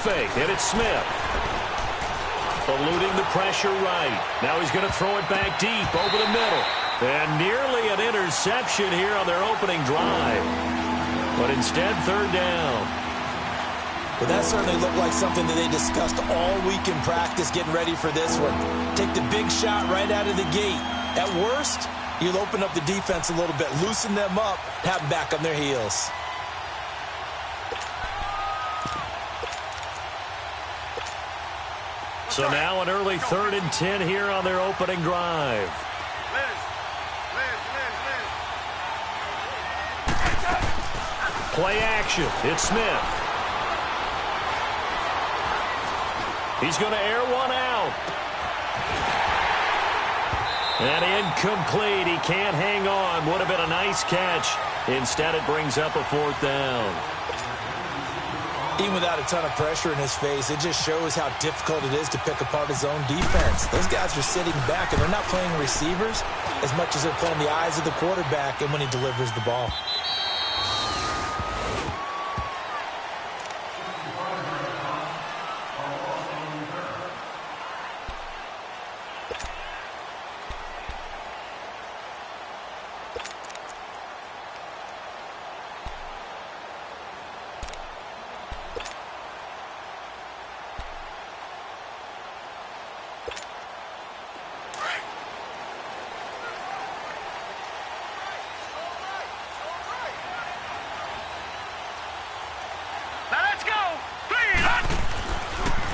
fake, and it's Smith. Eluding the pressure right. Now he's going to throw it back deep over the middle. And nearly an interception here on their opening drive. But instead, third down. Well, that certainly looked like something that they discussed all week in practice getting ready for this one. Take the big shot right out of the gate. At worst, you'll open up the defense a little bit, loosen them up, have them back on their heels. So now an early 3rd and 10 here on their opening drive. Play action. It's Smith. He's going to air one out. And incomplete. He can't hang on. Would have been a nice catch. Instead, it brings up a 4th down. Even without a ton of pressure in his face, it just shows how difficult it is to pick apart his own defense. Those guys are sitting back, and they're not playing receivers as much as they're playing the eyes of the quarterback and when he delivers the ball.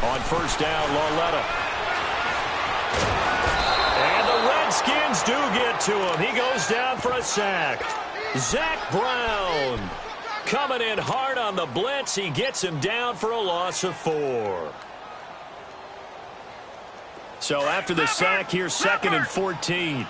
On first down, Lawletta. And the Redskins do get to him. He goes down for a sack. Zach Brown coming in hard on the blitz. He gets him down for a loss of 4. So after the sack, here's 2nd and 14.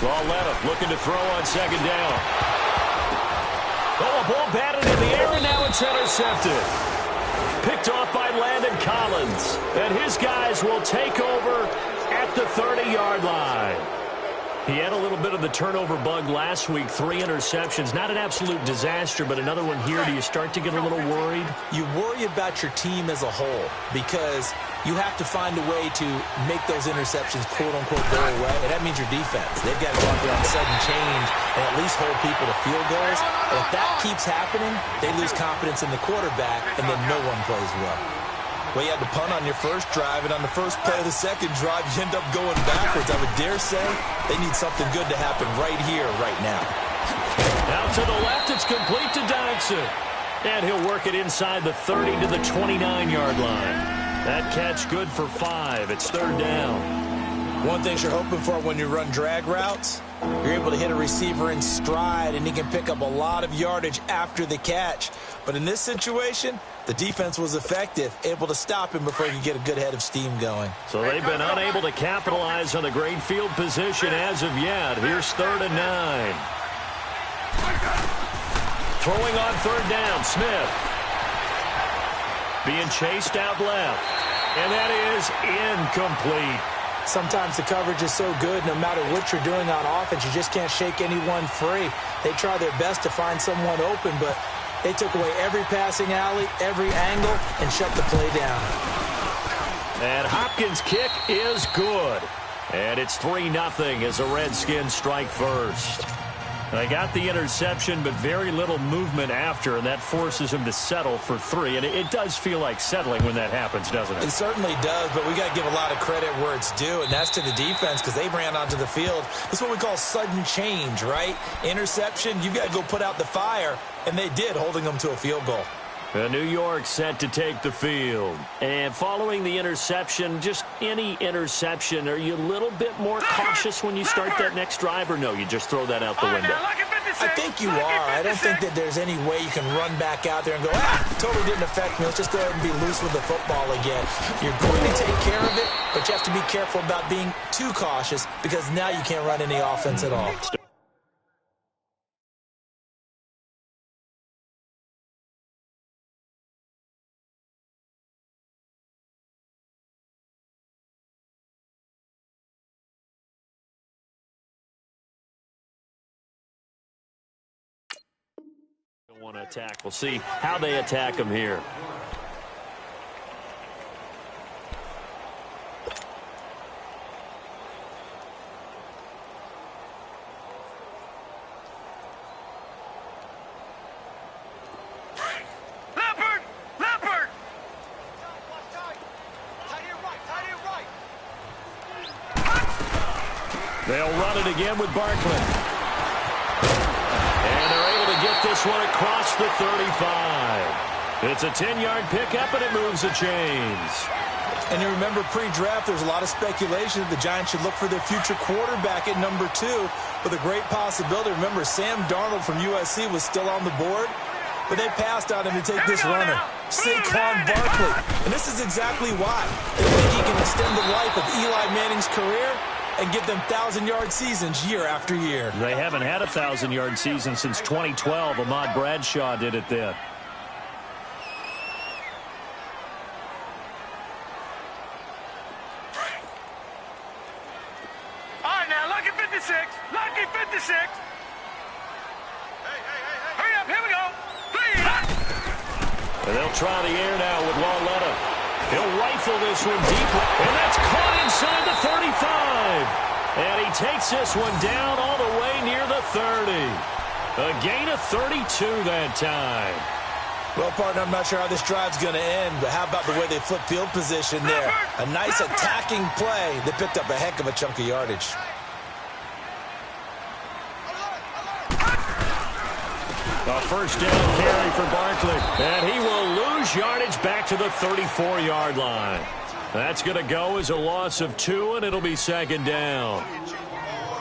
Lawletta looking to throw on 2nd down. Oh, a ball batted in the air, and now it's intercepted. Picked off by Landon Collins. And his guys will take over at the 30-yard line. He had a little bit of the turnover bug last week, 3 interceptions. Not an absolute disaster, but another one here. Do you start to get a little worried? You worry about your team as a whole because you have to find a way to make those interceptions, quote-unquote, go away. And that means your defense. They've got to go out there on sudden change and at least hold people to field goals. And if that keeps happening, they lose confidence in the quarterback, and then no one plays well. Well, you had to punt on your first drive, and on the first play of the second drive, you end up going backwards. I would dare say they need something good to happen right here, right now. Out to the left, it's complete to Dodson. And he'll work it inside the 30 to the 29-yard line. That catch good for 5. It's 3rd down. One thing you're hoping for when you run drag routes, you're able to hit a receiver in stride, and he can pick up a lot of yardage after the catch. But in this situation, the defense was effective, able to stop him before he could get a good head of steam going. So they've been unable to capitalize on the great field position as of yet. Here's 3rd and 9. Throwing on 3rd down, Smith. Being chased out left. And that is incomplete. Sometimes the coverage is so good, no matter what you're doing on offense, you just can't shake anyone free. They try their best to find someone open, but they took away every passing alley, every angle, and shut the play down. And Hopkins' kick is good. And it's 3-0 as the Redskins strike first. They got the interception, but very little movement after, and that forces him to settle for 3. And it does feel like settling when that happens, doesn't it? It certainly does, but we got to give a lot of credit where it's due, and that's to the defense because they ran onto the field. That's what we call sudden change, right? Interception, you got to go put out the fire, and they did, holding them to a field goal. New York set to take the field. And following the interception, just any interception, are you a little bit more cautious when you start that next drive, or no, you just throw that out the window? I think you are. I don't think that there's any way you can run back out there and go, totally didn't affect me. Let's just go ahead and be loose with the football again. You're going to take care of it, but you have to be careful about being too cautious because now you can't run any offense at all. Want to attack. We'll see how they attack him here. They'll run it again with Barkley. And they're able to get this one across the 35. It's a 10-yard pickup, and it moves the chains. And you remember pre-draft, there was a lot of speculation that the Giants should look for their future quarterback at number 2 with a great possibility. Remember, Sam Darnold from USC was still on the board, but they passed on him to take this runner, Saquon Barkley. And this is exactly why. They think he can extend the life of Eli Manning's career and give them 1,000-yard seasons year after year. They haven't had a 1,000-yard season since 2012. Ahmad Bradshaw did it then. All right, now, lucky 56. Lucky 56. Hey. Hurry up, here we go. And they'll try the air now with LaLetta. He'll rifle this one deep, and that's caught inside the 35. And he takes this one down all the way near the 30. A gain of 32 that time. Well, partner, I'm not sure how this drive's going to end, but how about the way they flip field position there? A nice attacking play that picked up a heck of a chunk of yardage. A first down carry for Barkley, and he will lose yardage back to the 34-yard line. That's going to go as a loss of 2, and it'll be second down.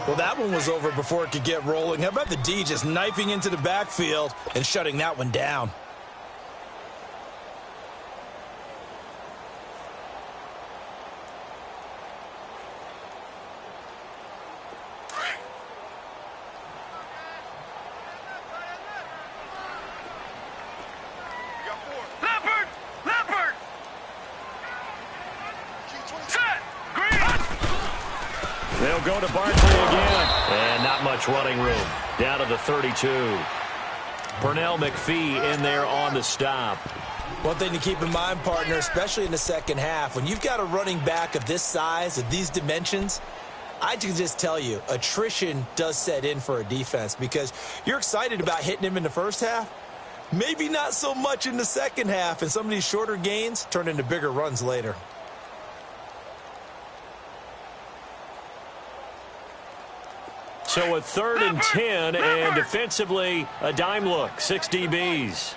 Well, that one was over before it could get rolling. How about the D just knifing into the backfield and shutting that one down? They'll go to Barkley again. And not much running room. Down to the 32. Pernell McPhee in there on the stop. One thing to keep in mind, partner, especially in the second half, when you've got a running back of this size, of these dimensions, I can just tell you, attrition does set in for a defense because you're excited about hitting him in the first half. Maybe not so much in the second half, and some of these shorter gains turn into bigger runs later. So a 3rd and 10, and defensively a dime look, 6 DBs.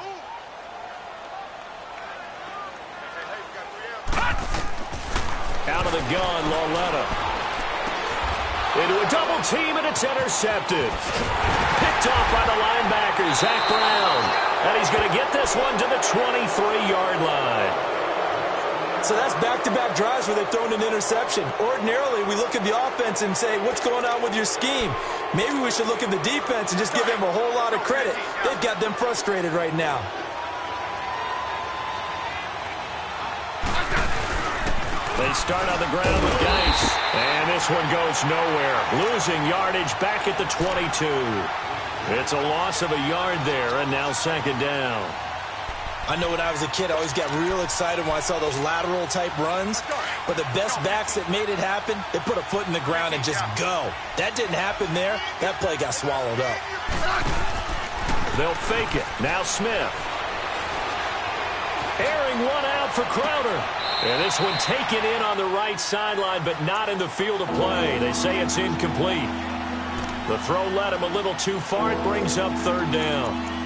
Out of the gun, LaLetta. Into a double team, and it's intercepted. Picked off by the linebacker, Zach Brown. And he's going to get this one to the 23-yard line. So that's back-to-back drives where they've thrown an interception. Ordinarily, we look at the offense and say, what's going on with your scheme? Maybe we should look at the defense and just give them a whole lot of credit. They've got them frustrated right now. They start on the ground with Geis. And this one goes nowhere. Losing yardage back at the 22. It's a loss of a yard there, and now second down. I know when I was a kid, I always got real excited when I saw those lateral-type runs. But the best backs that made it happen, they put a foot in the ground and just go. That didn't happen there. That play got swallowed up. They'll fake it. Now Smith. Airing one out for Crowder. And this one taken in on the right sideline, but not in the field of play. They say it's incomplete. The throw led him a little too far. It brings up 3rd down.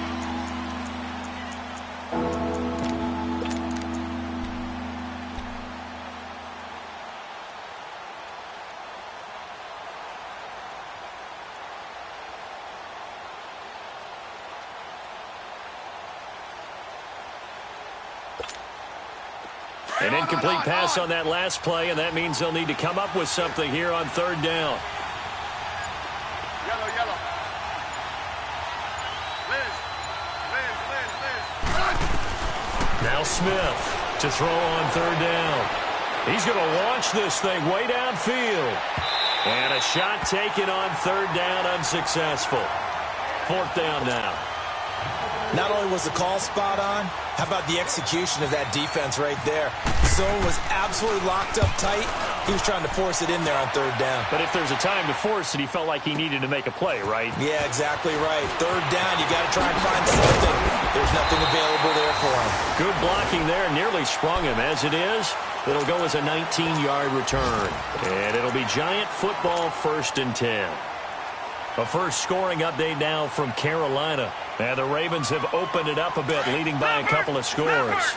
An incomplete pass on that last play, and that means they'll need to come up with something here on 3rd down. Yellow. Liz. Now Smith to throw on 3rd down. He's going to launch this thing way downfield. And a shot taken on 3rd down, unsuccessful. 4th down now. Not only was the call spot on, how about the execution of that defense right there? Zone was absolutely locked up tight. He was trying to force it in there on third down. But if there's a time to force it, he felt like he needed to make a play, right? Yeah, exactly right. Third down, you got to try and find something. There's nothing available there for him. Good blocking there, nearly sprung him. As it is, it'll go as a 19-yard return. And it'll be Giant football, 1st and 10. A first scoring update now from Carolina. And the Ravens have opened it up a bit, leading by a couple of scores.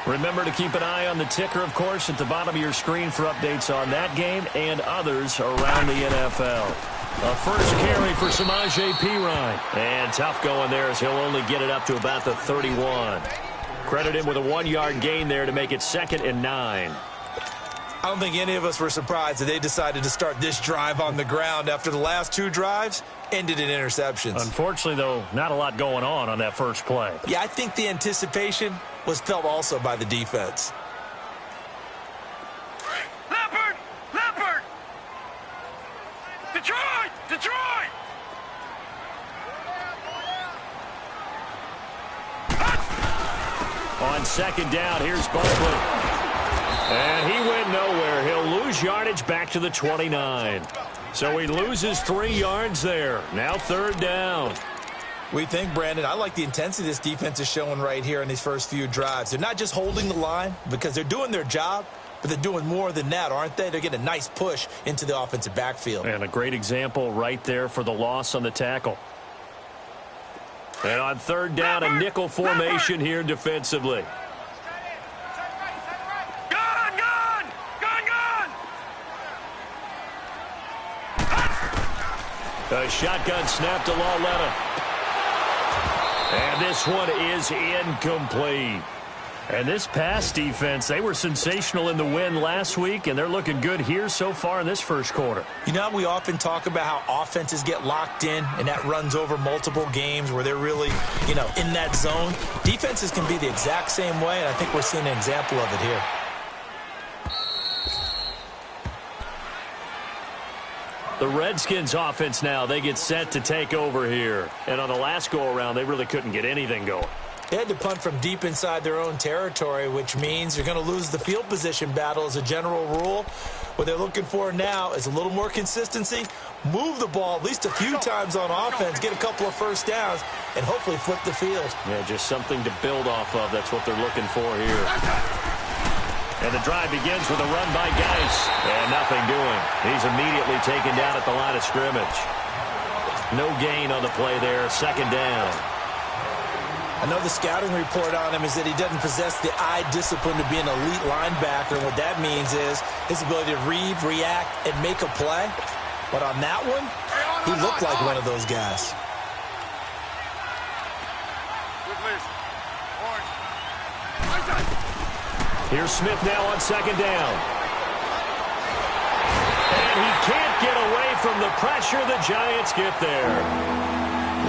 Remember to keep an eye on the ticker, of course, at the bottom of your screen for updates on that game and others around the NFL. A first carry for Samaje Perine. And tough going there as he'll only get it up to about the 31. Credit him with a 1-yard gain there to make it 2nd and 9. I don't think any of us were surprised that they decided to start this drive on the ground after the last 2 drives ended in interceptions. Unfortunately, though, not a lot going on that first play. Yeah, I think the anticipation was felt also by the defense. Leopard! Leopard! Detroit! Detroit! On 2nd down, here's Barkley. And he went nowhere. He'll lose yardage back to the 29. So he loses 3 yards there. Now 3rd down. We think, Brandon, I like the intensity this defense is showing right here in these first few drives. They're not just holding the line because they're doing their job, but they're doing more than that, aren't they? They're getting a nice push into the offensive backfield. And a great example right there for the loss on the tackle. And on 3rd down, a nickel formation here defensively. A shotgun snap to Lauletta. And this one is incomplete. And this pass defense, they were sensational in the win last week, and they're looking good here so far in this first quarter. You know, we often talk about how offenses get locked in, and that runs over multiple games where they're really, in that zone. Defenses can be the exact same way, and I think we're seeing an example of it here. The Redskins offense now, they get set to take over here. And on the last go-around, they really couldn't get anything going. They had to punt from deep inside their own territory, which means you're going to lose the field position battle as a general rule. What they're looking for now is a little more consistency, move the ball at least a few times on offense, get a couple of first downs, and hopefully flip the field. Yeah, just something to build off of. That's what they're looking for here. And the drive begins with a run by Geis. And nothing doing. He's immediately taken down at the line of scrimmage. No gain on the play there. 2nd down. I know the scouting report on him is that he doesn't possess the eye discipline to be an elite linebacker. And what that means is his ability to read, react, and make a play. But on that one, he looked like one of those guys. Here's Smith now on 2nd down. And he can't get away from the pressure. The Giants get there.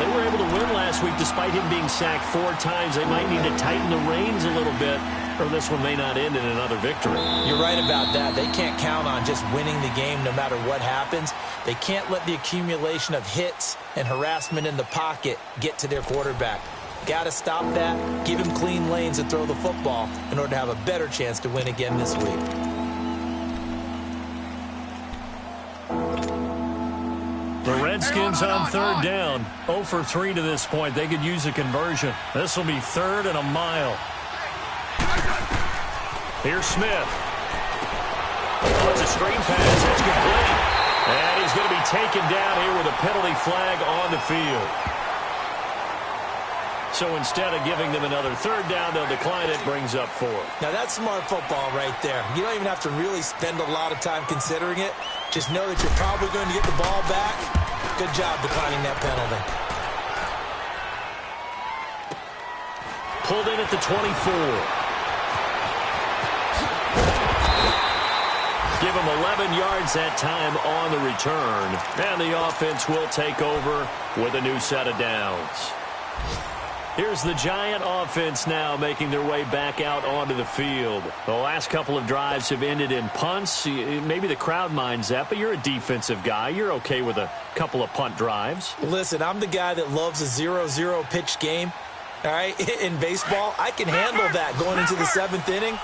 They were able to win last week despite him being sacked 4 times. They might need to tighten the reins a little bit, or this one may not end in another victory. You're right about that. They can't count on just winning the game no matter what happens. They can't let the accumulation of hits and harassment in the pocket get to their quarterback. Got to stop that, give him clean lanes to throw the football in order to have a better chance to win again this week. The Redskins on 3rd down. 0 for 3 to this point. They could use a conversion. This will be 3rd and a mile. Here's Smith. Oh, it's a screen pass. It's complete. And he's going to be taken down here with a penalty flag on the field. So instead of giving them another 3rd down, they'll decline it, brings up 4. Now that's smart football right there. You don't even have to really spend a lot of time considering it. Just know that you're probably going to get the ball back. Good job declining that penalty. Pulled in at the 24. Give him 11 yards that time on the return. And the offense will take over with a new set of downs. Here's the Giant offense now making their way back out onto the field. The last couple of drives have ended in punts. Maybe the crowd minds that, but you're a defensive guy. You're okay with a couple of punt drives. Listen, I'm the guy that loves a 0-0 pitch game. All right, in baseball, I can handle that going into the 7th inning.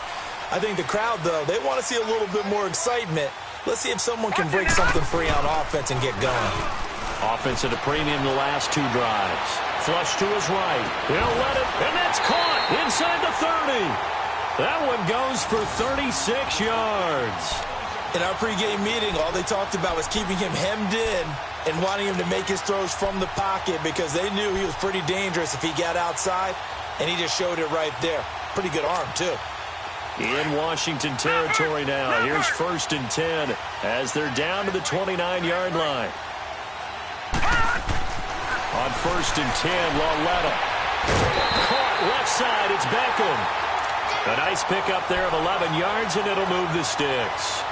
I think the crowd, though, they want to see a little bit more excitement. Let's see if someone can break something free on offense and get going. Offense at a premium the last 2 drives. Flush to his right. He'll let it, and that's caught inside the 30. That one goes for 36 yards. In our pregame meeting, all they talked about was keeping him hemmed in and wanting him to make his throws from the pocket because they knew he was pretty dangerous if he got outside, and he just showed it right there. Pretty good arm, too. In Washington territory now. Here's 1st and 10 as they're down to the 29-yard line. On 1st and 10, Lawletta. Caught left side. It's Beckham. A nice pickup there of 11 yards, and it'll move the sticks.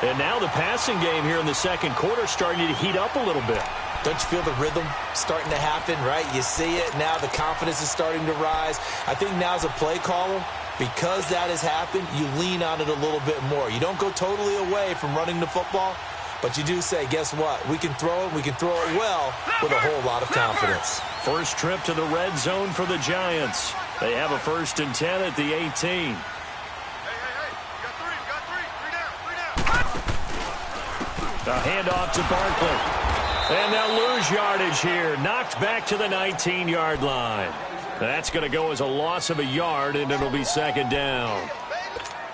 And now the passing game here in the second quarter starting to heat up a little bit. Don't you feel the rhythm starting to happen, right? You see it. Now the confidence is starting to rise. I think now as a play caller, because that has happened, you lean on it a little bit more. You don't go totally away from running the football, but you do say, guess what? We can throw it. We can throw it well with a whole lot of confidence. First trip to the red zone for the Giants. They have a 1st and 10 at the 18. Hey, you got three. A handoff to Barkley. And they'll lose yardage here. Knocked back to the 19-yard line. That's going to go as a loss of a yard, and it'll be 2nd down.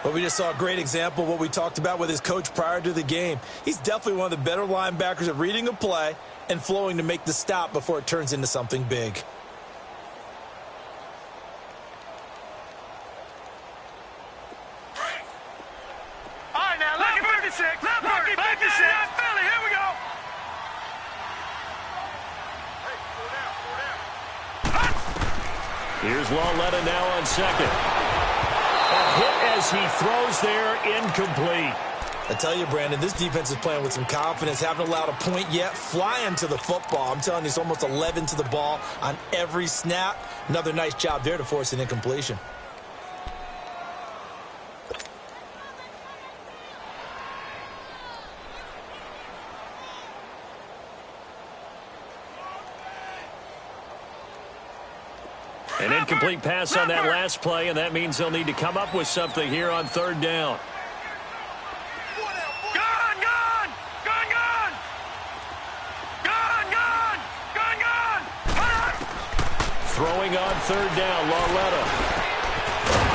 Well, we just saw a great example of what we talked about with his coach prior to the game. He's definitely one of the better linebackers at reading a play and flowing to make the stop before it turns into something big. All right, now, look at 56. Lucky 56. Philly, here we go. Hey, slow down. Here's Lawletta now on 2nd. A hit as he throws there, incomplete. I tell you, Brandon, this defense is playing with some confidence. Haven't allowed a point yet. Flying to the football. I'm telling you, it's almost 11 to the ball on every snap. Another nice job there to force an incompletion. An incomplete pass on that last play, and that means they'll need to come up with something here on 3rd down. Throwing on 3rd down, Lawletta.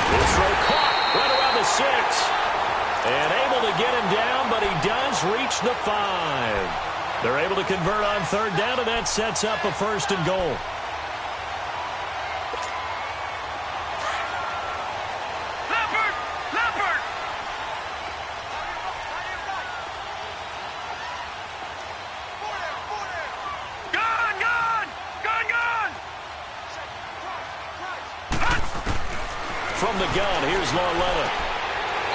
This throw caught right around the 6. And able to get him down, but he does reach the 5. They're able to convert on 3rd down, and that sets up a 1st and goal. From the gun, here's Lawletta.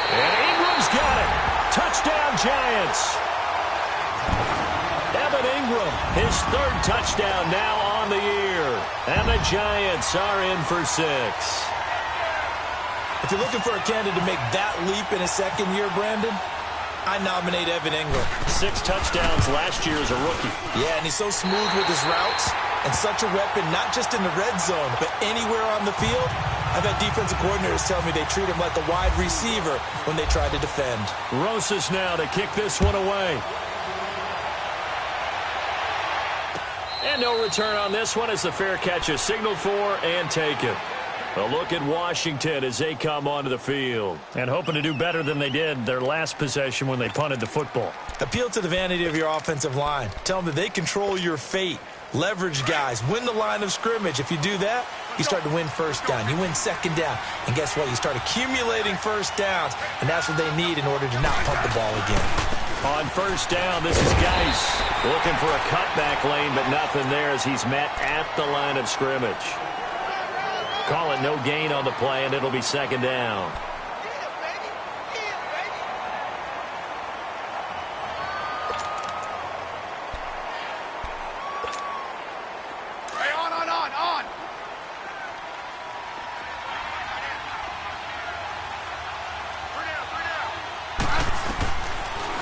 And Ingram's got it. Touchdown, Giants. Evan Ingram, his 3rd touchdown now on the year. And the Giants are in for 6. If you're looking for a candidate to make that leap in his 2nd year, Brandon, I nominate Evan Ingram. 6 touchdowns last year as a rookie. Yeah, and he's so smooth with his routes and such a weapon, not just in the red zone, but anywhere on the field. I've had defensive coordinators tell me they treat him like a wide receiver when they try to defend. Rosas now to kick this one away. And no return on this one as the fair catch is signaled for and taken. A look at Washington as they come onto the field and hoping to do better than they did their last possession when they punted the football. Appeal to the vanity of your offensive line. Tell them that they control your fate. Leverage guys. Win the line of scrimmage. If you do that, you start to win 1st down. You win 2nd down. And guess what? You start accumulating 1st downs. And that's what they need in order to not punt the ball again. On 1st down, this is Geis looking for a cutback lane, but nothing there as he's met at the line of scrimmage. Call it no gain on the play, and it'll be 2nd down.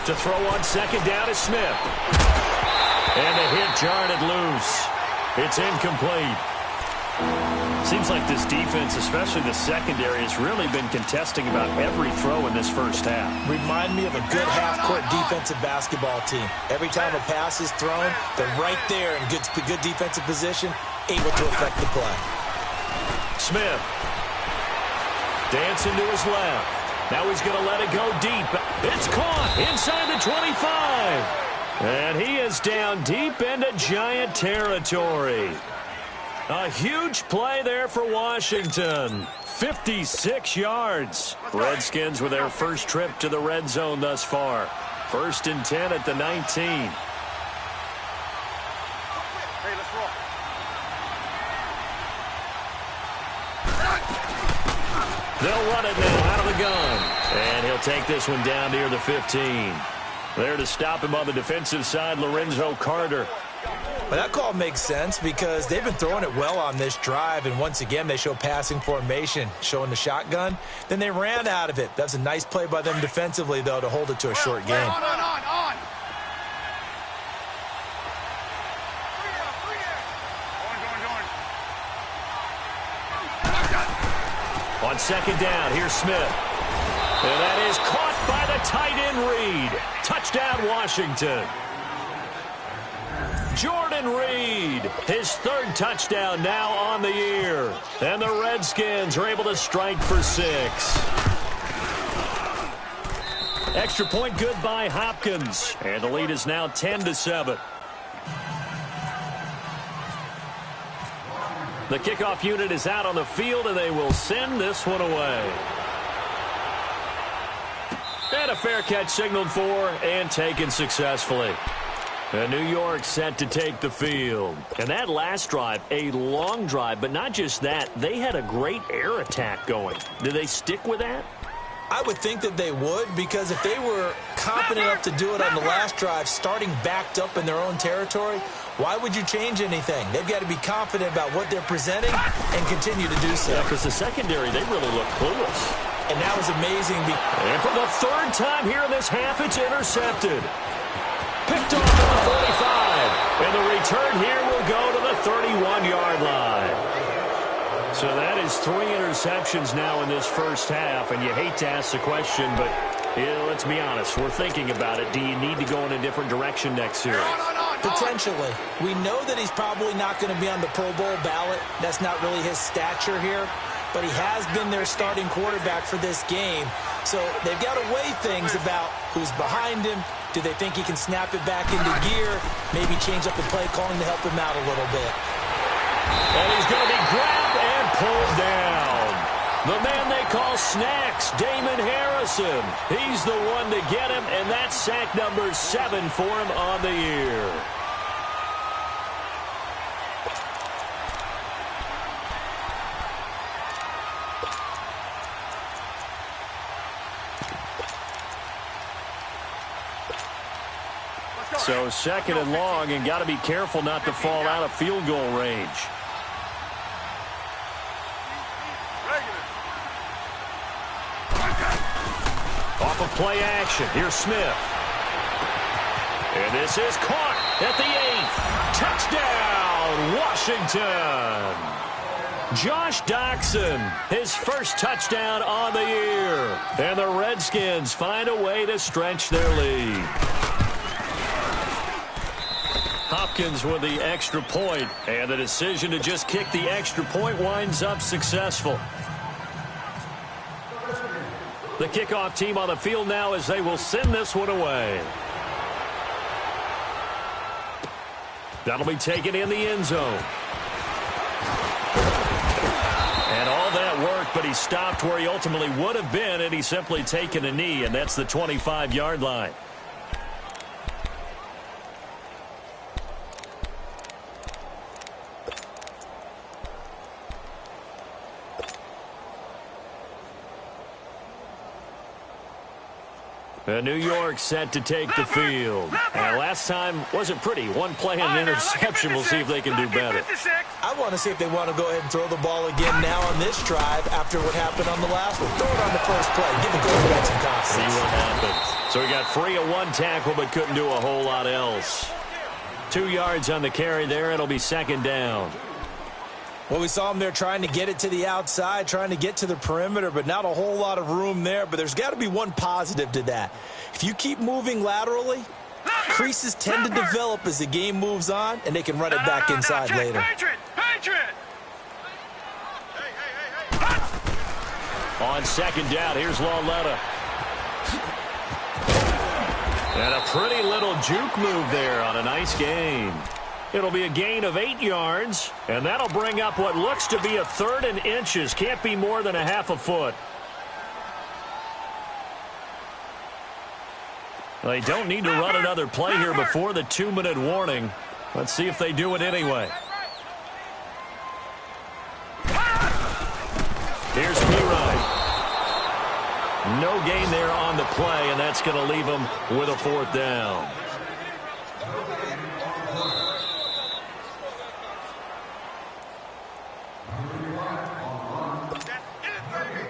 To throw on second down is Smith. And the hit jarred it loose. It's incomplete. Seems like this defense, especially the secondary, has really been contesting about every throw in this first half. Remind me of a good half-court defensive basketball team. Every time a pass is thrown, they're right there in good defensive position, able to affect the play. Smith. Dancing to his left. Now he's going to let it go deep. It's caught inside the 25. And he is down deep into Giant territory. A huge play there for Washington. 56 yards. Redskins with their first trip to the red zone thus far. 1st and 10 at the 19. Hey, let's roll. They'll run it now out of the gun. And he'll take this one down near the 15. There to stop him on the defensive side, Lorenzo Carter. Well, that call makes sense because they've been throwing it well on this drive, and once again they show passing formation, showing the shotgun. Then they ran out of it. That's a nice play by them defensively, though, to hold it to a short game. On. On second down, here's Smith. And that is caught by the tight end Reed. Touchdown, Washington. Jordan Reed, his 3rd touchdown now on the year. And the Redskins are able to strike for 6. Extra point good by Hopkins. And the lead is now 10-7. The kickoff unit is out on the field, and they will send this one away. And a fair catch signaled for and taken successfully. And New York set to take the field. And that last drive, a long drive, but not just that. They had a great air attack going. Did they stick with that? I would think that they would, because if they were confident enough to do it on the last drive, starting backed up in their own territory, why would you change anything? They've got to be confident about what they're presenting and continue to do so. Yeah, because the secondary, they really look clueless. And that was amazing. And for the 3rd time here in this half, it's intercepted. Picked off at the 45. And the return here will go to the 31-yard line. So that is 3 interceptions now in this first half. And you hate to ask the question, but let's be honest. We're thinking about it. Do you need to go in a different direction next series? Potentially. We know that he's probably not going to be on the Pro Bowl ballot. That's not really his stature here. But he has been their starting quarterback for this game. So they've got to weigh things about who's behind him. Do they think he can snap it back into gear? Maybe change up the play calling to help him out a little bit. And he's going to be grabbed and pulled down. The man they call Snacks, Damon Harrison. He's the one to get him, and that's sack number 7 for him on the year. So 2nd and long, and got to be careful not to fall out of field goal range. Off of play action, here's Smith. And this is caught at the 8th. Touchdown, Washington. Josh Doxson, his first touchdown on the year. And the Redskins find a way to stretch their lead. Hopkins with the extra point, and the decision to just kick the extra point winds up successful. The kickoff team on the field now as they will send this one away. That'll be taken in the end zone. And all that work, but he stopped where he ultimately would have been, and he's simply taken a knee, and that's the 25-yard line. New York set to take the field. And last time wasn't pretty. One play and an interception. We'll see if they can do better. I want to see if they want to go ahead and throw the ball again now on this drive after what happened on the last one. Throw it on the first play. Give the quarterback some confidence. See what happens. So he got free of one tackle but couldn't do a whole lot else. 2 yards on the carry there. It'll be second down. Well, we saw him there trying to get it to the outside, trying to get to the perimeter, but not a whole lot of room there. But there's got to be one positive to that. If you keep moving laterally, creases tend to develop as the game moves on, and they can run it back inside later. On second down, here's Lauletta. And a pretty little juke move there on a nice gain. It'll be a gain of 8 yards, and that'll bring up what looks to be a 3rd and inches. Can't be more than a half a foot. They don't need to run another play here before the 2-minute warning. Let's see if they do it anyway. Here's P-Ryan. No gain there on the play, and that's going to leave them with a 4th down.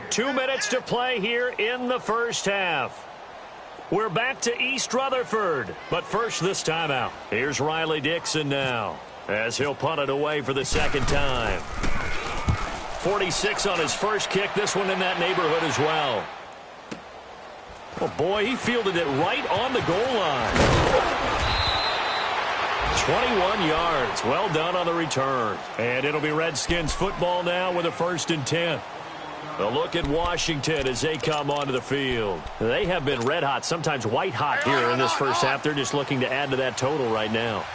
Two minutes to play here in the first half. We're back to East Rutherford, but first this timeout. Here's Riley Dixon now as he'll punt it away for the second time. 46 on his first kick, this one in that neighborhood as well. Oh boy, he fielded it right on the goal line. 21 yards, well done on the return. And it'll be Redskins football now with a 1st and 10. A look at Washington as they come onto the field. They have been red hot, sometimes white hot here in this first half. They're just looking to add to that total right now.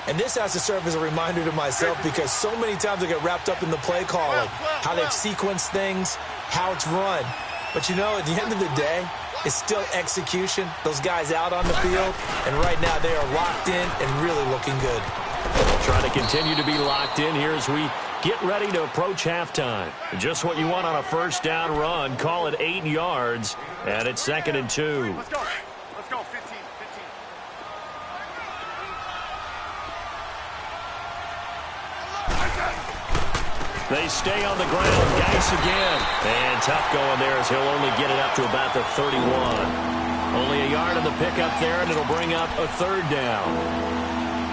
And this has to serve as a reminder to myself because so many times I get wrapped up in the play calling, how they've sequenced things, how it's run. But, you know, at the end of the day, it's still execution. Those guys out on the field, and right now they are locked in and really looking good. Trying to continue to be locked in here as we get ready to approach halftime. Just what you want on a first down run. Call it 8 yards, and it's 2nd and 2. Let's go. Let's go. 15. They stay on the ground. Geis again. And tough going there as he'll only get it up to about the 31. Only a yard on the pickup there, and it'll bring up a 3rd down.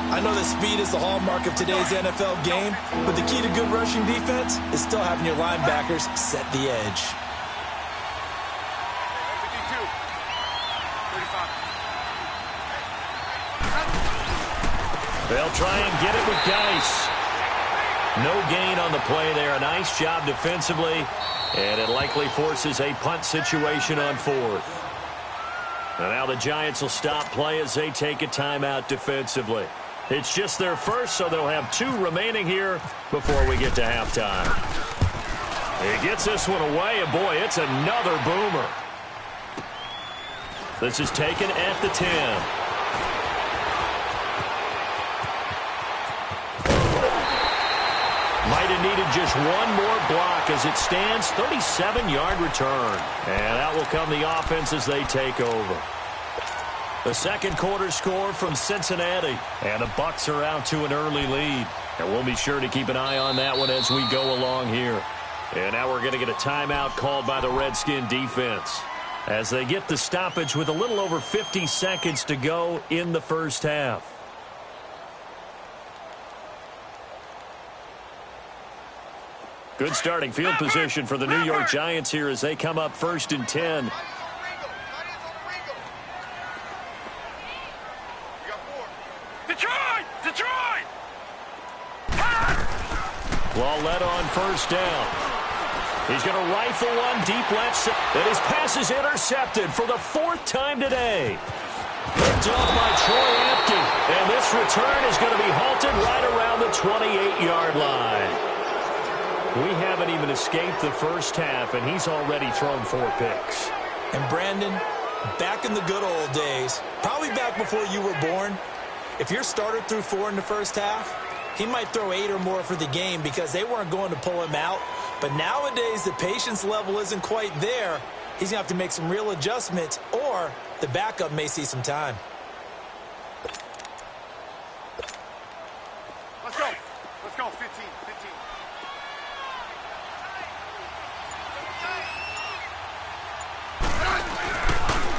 I know that speed is the hallmark of today's NFL game, but the key to good rushing defense is still having your linebackers set the edge. 52. 35. They'll try and get it with Geis. No gain on the play there. A nice job defensively, and it likely forces a punt situation on 4th. And now the Giants will stop play as they take a timeout defensively. It's just their first, so they'll have 2 remaining here before we get to halftime. He gets this one away, and boy, it's another boomer. This is taken at the 10. Might have needed just one more block as it stands. 37-yard return. And out will come the offense as they take over. The second quarter score from Cincinnati. And the Bucs are out to an early lead. And we'll be sure to keep an eye on that one as we go along here. And now we're going to get a timeout called by the Redskin defense as they get the stoppage with a little over 50 seconds to go in the first half. Good starting field position for the New York Giants here as they come up 1st and 10. Detroit! Lauletta on 1st down. He's going to rifle one deep left side. And his pass is intercepted for the 4th time today. Picked off by Troy Apke. And this return is going to be halted right around the 28-yard line. We haven't even escaped the first half, and he's already thrown 4 picks. And Brandon, back in the good old days, probably back before you were born, if your starter threw 4 in the first half, he might throw 8 or more for the game because they weren't going to pull him out. But nowadays, the patience level isn't quite there, he's going to have to make some real adjustments, or the backup may see some time. Let's go. Let's go. 15.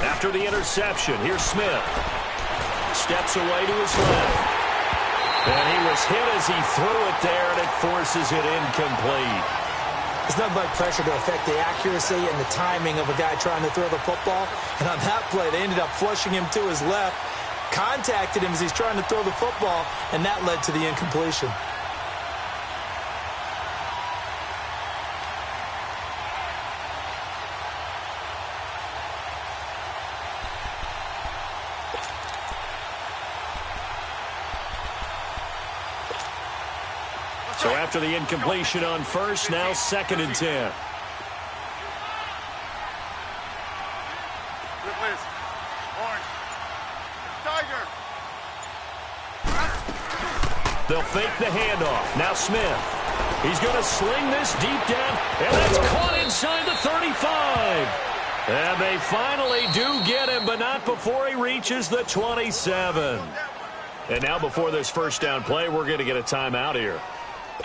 After the interception, here's Smith. Steps away to his left. And he was hit as he threw it there, and it forces it incomplete. It's nothing like pressure to affect the accuracy and the timing of a guy trying to throw the football. And on that play, they ended up flushing him to his left, contacted him as he's trying to throw the football, and that led to the incompletion. So after the incompletion on first, now 2nd and 10. Good Liz. Orange. Tiger. They'll fake the handoff. Now Smith. He's going to sling this deep down, and that's caught inside the 35. And they finally do get him, but not before he reaches the 27. And now before this first down play, we're going to get a timeout here,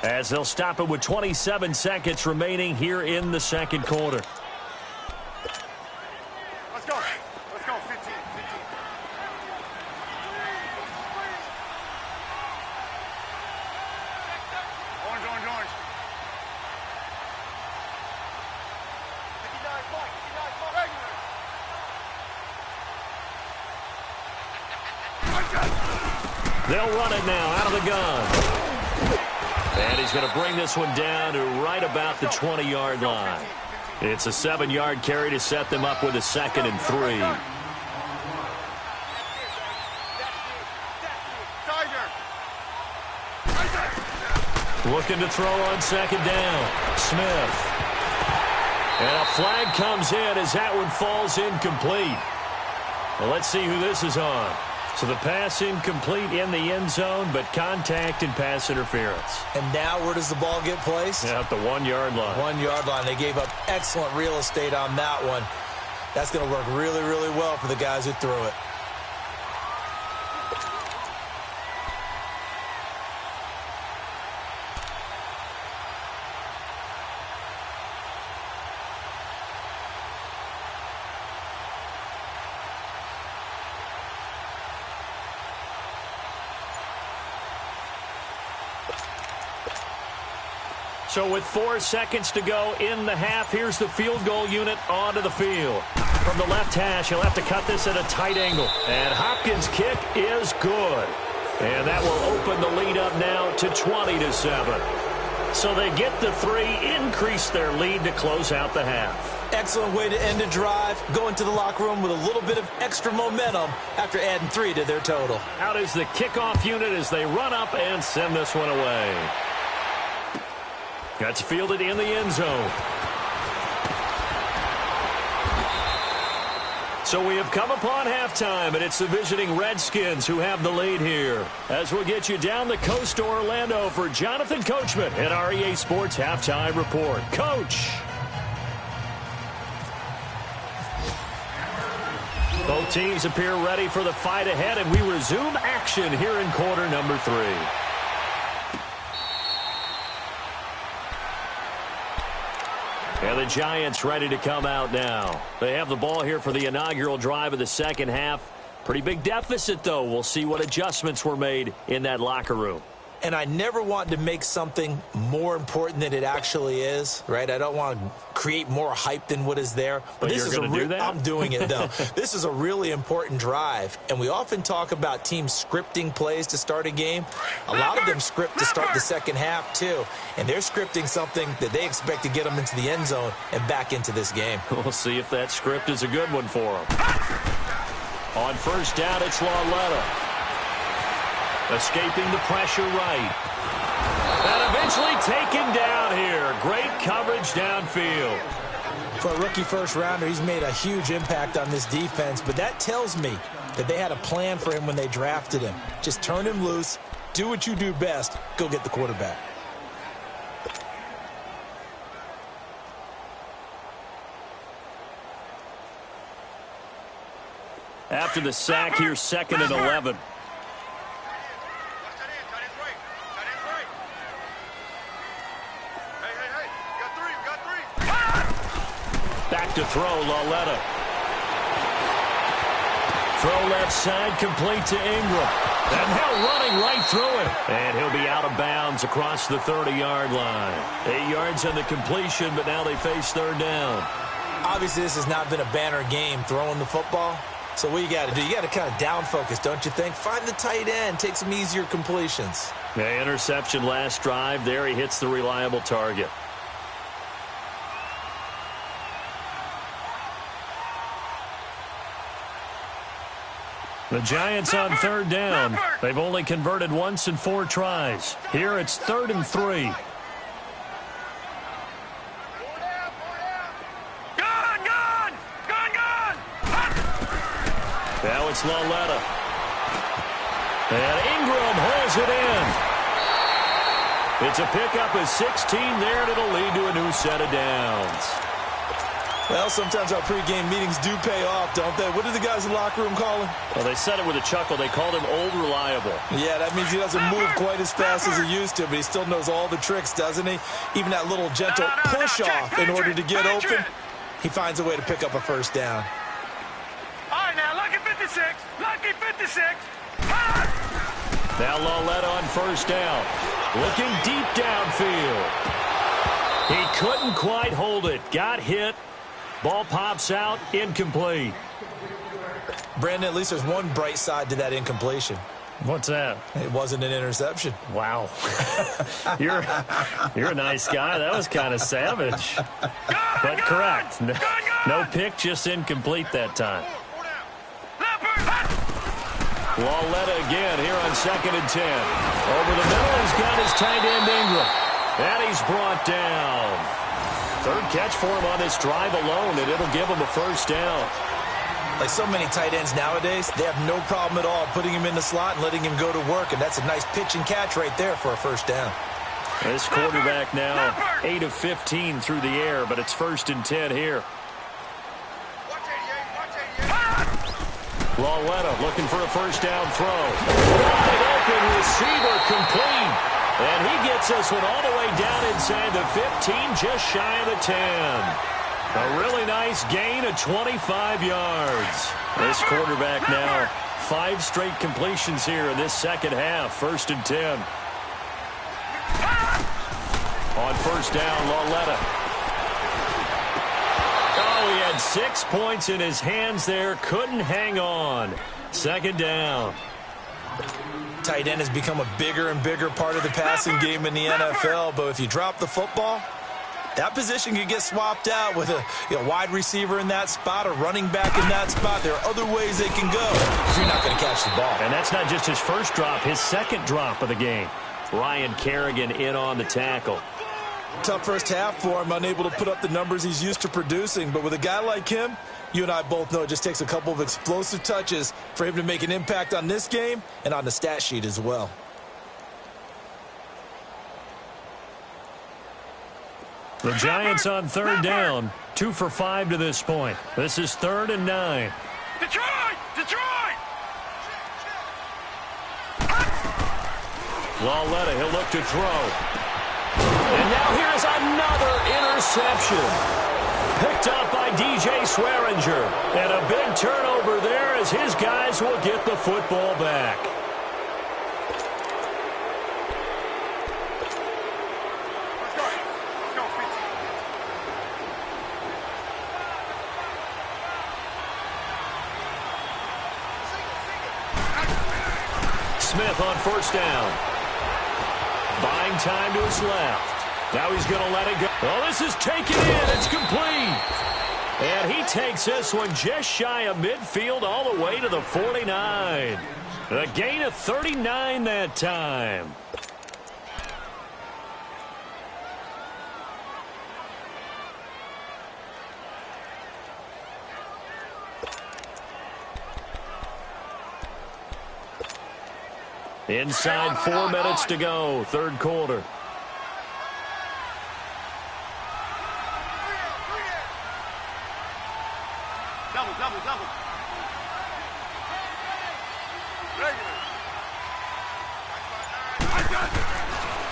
as they'll stop it with 27 seconds remaining here in the second quarter. Let's go. Let's go. 15. Orange. 59 They'll run it now out of the gun. And he's going to bring this one down to right about the 20-yard line. It's a 7-yard carry to set them up with a 2nd and 3. Looking to throw on 2nd down. Smith. And a flag comes in as that one falls incomplete. Well, let's see who this is on. So the pass incomplete in the end zone, but contact and pass interference. And now where does the ball get placed? At the 1-yard line. 1-yard line. They gave up excellent real estate on that one. That's going to work really, really well for the guys who threw it. So with 4 seconds to go in the half, here's the field goal unit onto the field. From the left hash, he'll have to cut this at a tight angle. And Hopkins' kick is good. And that will open the lead up now to 20-7. So they get the 3, increase their lead to close out the half. Excellent way to end a drive. Go into the locker room with a little bit of extra momentum after adding 3 to their total. Out is the kickoff unit as they run up and send this one away. That's fielded in the end zone. So we have come upon halftime, and it's the visiting Redskins who have the lead here. As we'll get you down the coast to Orlando for Jonathan Coachman at our EA Sports Halftime Report. Coach. Both teams appear ready for the fight ahead, and we resume action here in quarter number 3. And the Giants ready to come out now. They have the ball here for the inaugural drive of the second half. Pretty big deficit, though. We'll see what adjustments were made in that locker room. And I never want to make something more important than it actually is, right? I don't want to create more hype than what is there. But this is do that? I'm doing it, though. This is a really important drive. And we often talk about teams scripting plays to start a game. A lot of them script to start the second half, too. And they're scripting something that they expect to get them into the end zone and back into this game. We'll see if that script is a good one for them. On first down, it's Lawletta. Escaping the pressure right. And eventually taken down here. Great coverage downfield. For a rookie first-rounder, he's made a huge impact on this defense, but that tells me that they had a plan for him when they drafted him. Just turn him loose, do what you do best, go get the quarterback. After the sack, here's 2nd and 11. Back to throw, LaLetta. Throw left side, complete to Ingram. And now running right through it. And he'll be out of bounds across the 30-yard line. 8 yards on the completion, but now they face 3rd down. Obviously, this has not been a banner game throwing the football. So what you got to do, you got to kind of down focus, don't you think? Find the tight end, take some easier completions. The interception last drive. There he hits the reliable target. The Giants on 3rd down. They've only converted once in 4 tries. Here it's 3rd and 3. Now it's LaLetta. And Ingram holds it in. It's a pickup of 16 there, and it'll lead to a new set of downs. Well, sometimes our pregame meetings do pay off, don't they? What did the guys in the locker room call him? Well, they said it with a chuckle. They called him Old Reliable. Yeah, that means he doesn't move quite as fast as he used to, but he still knows all the tricks, doesn't he? Even that little gentle push-off in order to get open, he finds a way to pick up a 1st down. All right, now, lucky 56. Lucky 56. Now LaLetta on 1st down. Looking deep downfield. He couldn't quite hold it. Got hit. Ball pops out, incomplete. Brandon, at least there's one bright side to that incompletion. What's that? It wasn't an interception. Wow. You're a nice guy. That was kind of savage. But correct. No pick, just incomplete that time. LaLetta again here on 2nd and 10. Over the middle, he's got his tight end Ingram. And he's brought down. 3rd catch for him on this drive alone, and it'll give him a 1st down. Like so many tight ends nowadays, they have no problem at all putting him in the slot and letting him go to work, and that's a nice pitch and catch right there for a 1st down. This quarterback now 8 of 15 through the air, but it's 1st and 10 here. LaLetta looking for a 1st down throw. Wide open receiver complete. And he gets this one all the way down inside the 15, just shy of the 10. A really nice gain of 25 yards. This quarterback now 5 straight completions here in this 2nd half. 1st and 10. On 1st down, LaLetta. Oh, he had 6 points in his hands there. Couldn't hang on. 2nd down. Tight end has become a bigger and bigger part of the passing game in the NFL, but if you drop the football, that position can get swapped out with a wide receiver in that spot, a running back in that spot. There are other ways they can go if you're not going to catch the ball. And that's not just his 1st drop, his 2nd drop of the game. Ryan Kerrigan in on the tackle. Tough 1st half for him, unable to put up the numbers he's used to producing, but with a guy like him, you and I both know it just takes a couple of explosive touches for him to make an impact on this game and on the stat sheet as well. The Giants on 3rd down, 2 for 5 to this point. This is 3rd and 9. Detroit! Detroit! LaLetta, he'll look to throw. And now here's another interception. Picked up by DJ Swearinger. And a big turnover there as his guys will get the football back. Smith on 1st down. Buying time to his left. Now he's going to let it go. Oh, this is taken in. It's complete. And he takes this one just shy of midfield all the way to the 49. A gain of 39 that time. Inside 4 minutes to go, 3rd quarter.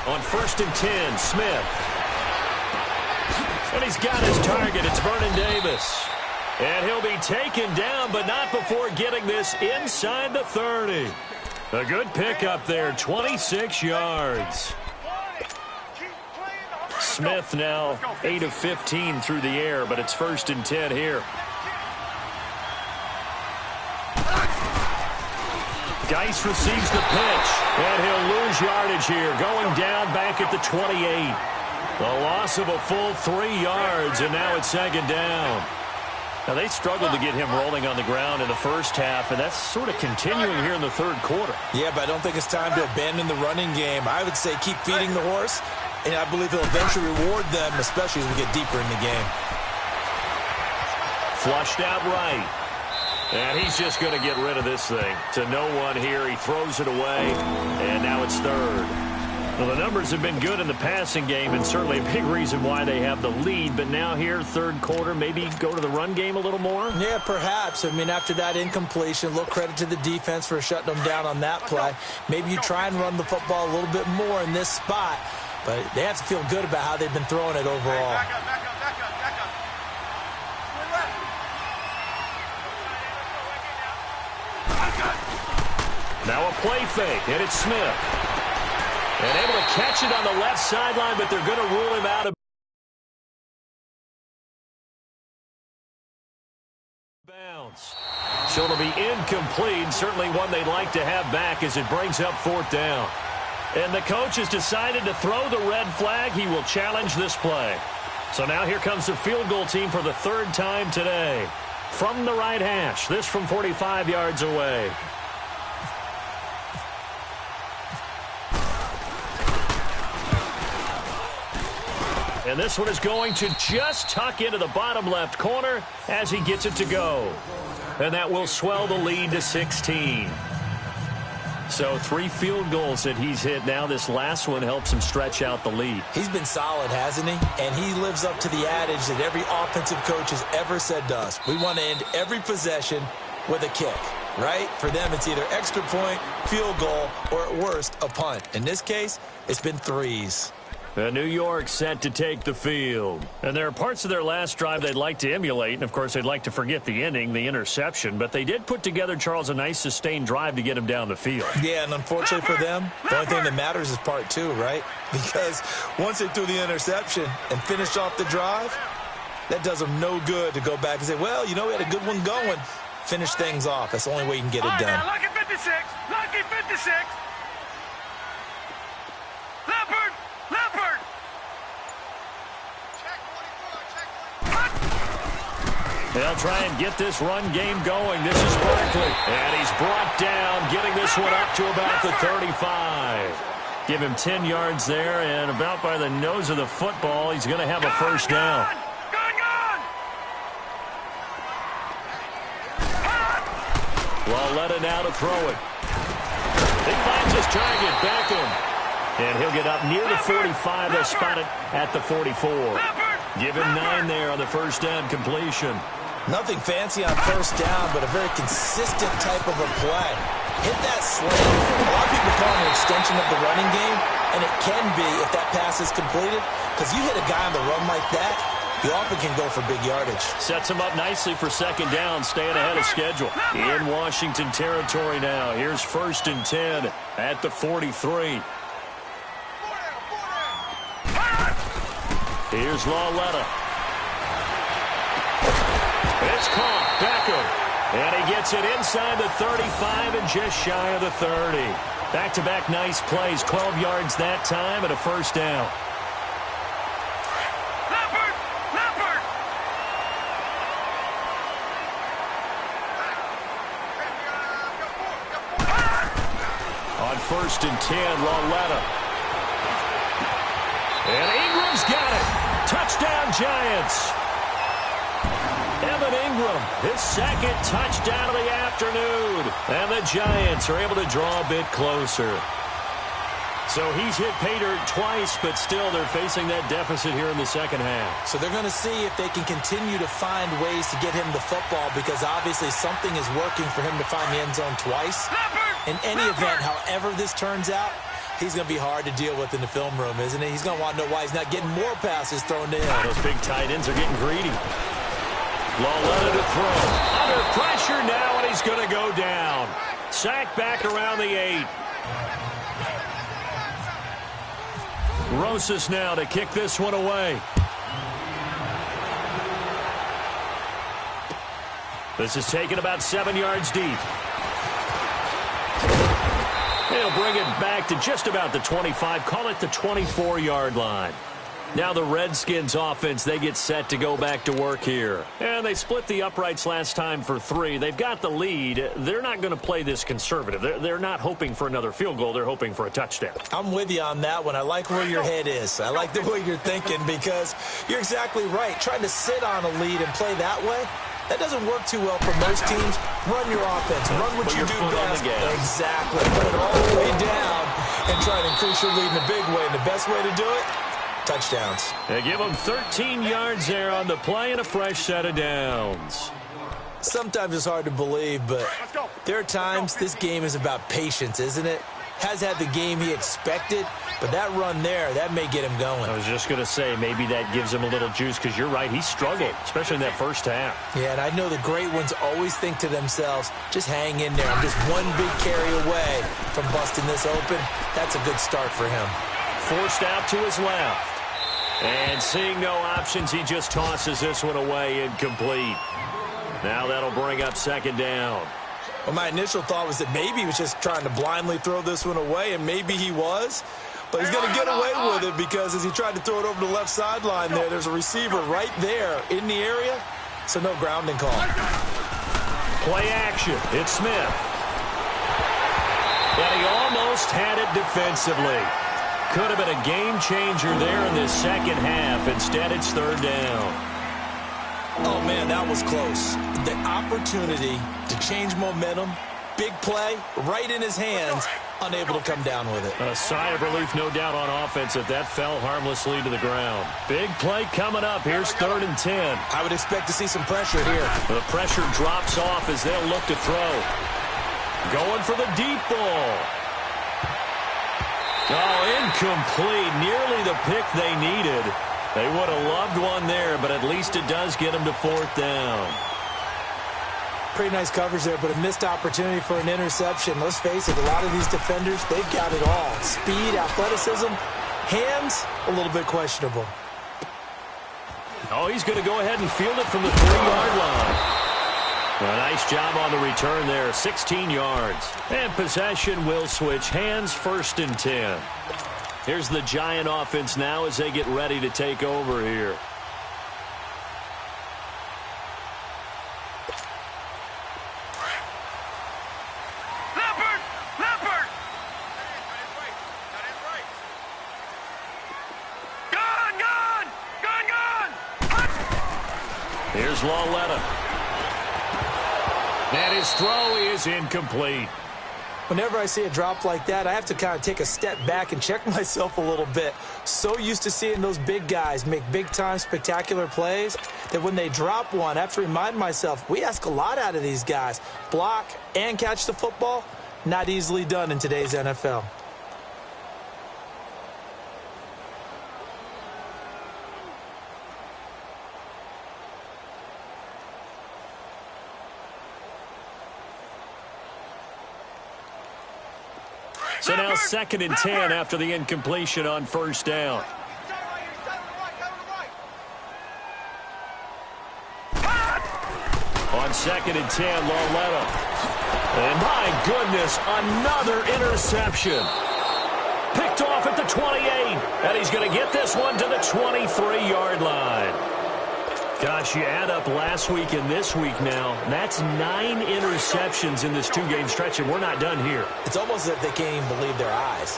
On 1st and 10, Smith. And he's got his target. It's Vernon Davis. And he'll be taken down, but not before getting this inside the 30. A good pickup there, 26 yards. Smith now 8 of 15 through the air, but it's 1st and 10 here. Geis receives the pitch, and he'll lose yardage here, going down back at the 28. A loss of a full 3 yards, and now it's 2nd down. Now, they struggled to get him rolling on the ground in the first half, and that's sort of continuing here in the 3rd quarter. Yeah, but I don't think it's time to abandon the running game. I would say keep feeding the horse, and I believe he'll eventually reward them, especially as we get deeper in the game. Flushed out right. And he's just going to get rid of this thing. To no one here. He throws it away, and now it's 3rd. Well, the numbers have been good in the passing game, and certainly a big reason why they have the lead. But now here, 3rd quarter, maybe go to the run game a little more? Yeah, perhaps. I mean, after that incompletion, a little credit to the defense for shutting them down on that play. Maybe you try and run the football a little bit more in this spot. But they have to feel good about how they've been throwing it overall. Back up, back up, back up, back up. Now a play fake, and it's Smith. And able to catch it on the left sideline, but they're going to rule him out of bounds. So it'll be incomplete, certainly one they'd like to have back as it brings up 4th down. And the coach has decided to throw the red flag. He will challenge this play. So now here comes the field goal team for the 3rd time today. From the right hash, this from 45 yards away. And this one is going to just tuck into the bottom left corner as he gets it to go. And that will swell the lead to 16. So 3 field goals that he's hit now. This last one helps him stretch out the lead. He's been solid, hasn't he? And he lives up to the adage that every offensive coach has ever said to us. We want to end every possession with a kick, right? For them, it's either extra point, field goal, or at worst, a punt. In this case, it's been 3s. New York set to take the field. And there are parts of their last drive they'd like to emulate. And, of course, they'd like to forget the ending, the interception. But they did put together, Charles, a nice sustained drive to get him down the field. Yeah, and unfortunately for them, the only thing that matters is part 2, right? Because once they threw the interception and finished off the drive, that does them no good to go back and say, well, you know, we had a good one going. Finish things off. That's the only way you can get it done. Now, lucky 56. Lucky 56. Leopard. Leopard. They'll try and get this run game going. This is Barkley. And he's brought down, getting this one up to about the 35. Give him 10 yards there, and about by the nose of the football, he's going to have a 1st down. Lawletta now to throw it. He finds his target, Beckham. And he'll get up near the 45. They'll spot it at the 44. Give him 9 there on the 1st down completion. Nothing fancy on 1st down, but a very consistent type of a play. Hit that slant. A lot of people call it an extension of the running game, and it can be if that pass is completed, because you hit a guy on the run like that, you often can go for big yardage. Sets him up nicely for 2nd down, staying ahead of schedule. In Washington territory now. Here's 1st and 10 at the 43. Here's Lawletta. It's caught. Beckham. And he gets it inside the 35 and just shy of the 30. Back-to-back nice plays. 12 yards that time and a 1st down. Leopard. Leopard. On 1st and 10, Lawletta. And Ingram's got it. Touchdown, Giants. Evan Ingram, his 2nd touchdown of the afternoon. And the Giants are able to draw a bit closer. So he's hit pay dirt twice, but still they're facing that deficit here in the 2nd half. So they're going to see if they can continue to find ways to get him the football, because obviously something is working for him to find the end zone twice. Leopard. In any event, however this turns out, he's going to be hard to deal with in the film room, isn't he? He's going to want to know why he's not getting more passes thrown to him. Those big tight ends are getting greedy. Lawletta to throw. Under pressure now, and he's going to go down. Sacked back around the 8. Rosas now to kick this one away. This is taken about 7 yards deep. He'll bring it back to just about the 25. Call it the 24-yard line. Now the Redskins offense, they get set to go back to work here. And they split the uprights last time for 3. They've got the lead. They're not going to play this conservative. They're not hoping for another field goal. They're hoping for a touchdown. I'm with you on that one. I like where your head is. I like the way you're thinking because you're exactly right. Trying to sit on a lead and play that way, that doesn't work too well for most teams. Run your offense. Run what you do best. Exactly. Put it all the way down and try to increase your lead in a big way. And the best way to do it, touchdowns. They give them 13 yards there on the play and a fresh set of downs. Sometimes it's hard to believe, but there are times this game is about patience, isn't it? Has had the game he expected, but that run there, that may get him going. I was just going to say, maybe that gives him a little juice because you're right, he struggled, especially in that first half. Yeah, and I know the great ones always think to themselves, just hang in there. I'm just one big carry away from busting this open. That's a good start for him. Forced out to his left. And seeing no options, he just tosses this one away incomplete. Now that'll bring up second down. Well, my initial thought was that maybe he was just trying to blindly throw this one away, and maybe he was. But he's going to get away with it because as he tried to throw it over the left sideline there's a receiver right there in the area, so no grounding call. Play action. It's Smith. And he almost had it defensively. Could have been a game changer there in this second half. Instead, it's third down. Oh, man, that was close. The opportunity to change momentum, big play, right in his hands, unable to come down with it. A sigh of relief, no doubt, on offense that fell harmlessly to the ground. Big play coming up. Here's 3rd and 10. I would expect to see some pressure here. The pressure drops off as they'll look to throw. Going for the deep ball. Oh, incomplete. Nearly the pick they needed. They would have loved one there, but at least it does get them to 4th down. Pretty nice coverage there, but a missed opportunity for an interception. Let's face it, a lot of these defenders, they've got it all. Speed, athleticism, hands, a little bit questionable. Oh, he's going to go ahead and field it from the 3-yard line. A nice job on the return there, 16 yards. And possession will switch hands, 1st and 10. Here's the Giant offense now as they get ready to take over here. Leopard! Gone! Here's Lawletta. And his throw is incomplete. Whenever I see a drop like that, I have to kind of take a step back and check myself a little bit. So used to seeing those big guys make big-time spectacular plays that when they drop one, I have to remind myself, we ask a lot out of these guys. Block and catch the football, not easily done in today's NFL. So now 2nd and 10 after the incompletion on 1st down. On 2nd and 10, Lawletta. And my goodness, another interception. Picked off at the 28. And he's going to get this one to the 23-yard line. Gosh, you add up last week and this week now. That's 9 interceptions in this 2-game stretch, and we're not done here. It's almost as if they can't even believe their eyes.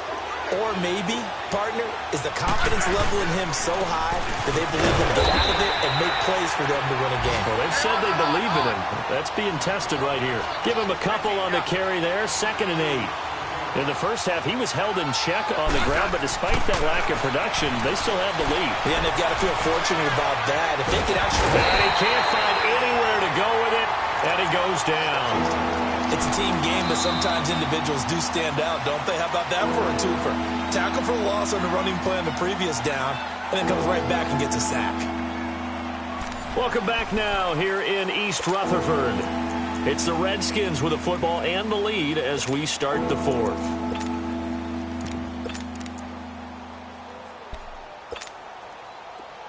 Or maybe, partner, is the confidence level in him so high that they believe he'll get out of it and make plays for them to win a game. Well, they've said they believe in him. That's being tested right here. Give him a couple on the carry there, 2nd and 8. In the first half, he was held in check on the ground, but despite that lack of production, they still have the lead. Yeah, and they've got to feel fortunate about that. If they could actually... And he can't find anywhere to go with it, and he goes down. It's a team game, but sometimes individuals do stand out, don't they? How about that for a twofer? Tackle for a loss on the running play on the previous down, and then comes right back and gets a sack. Welcome back now here in East Rutherford. It's the Redskins with the football and the lead as we start the fourth.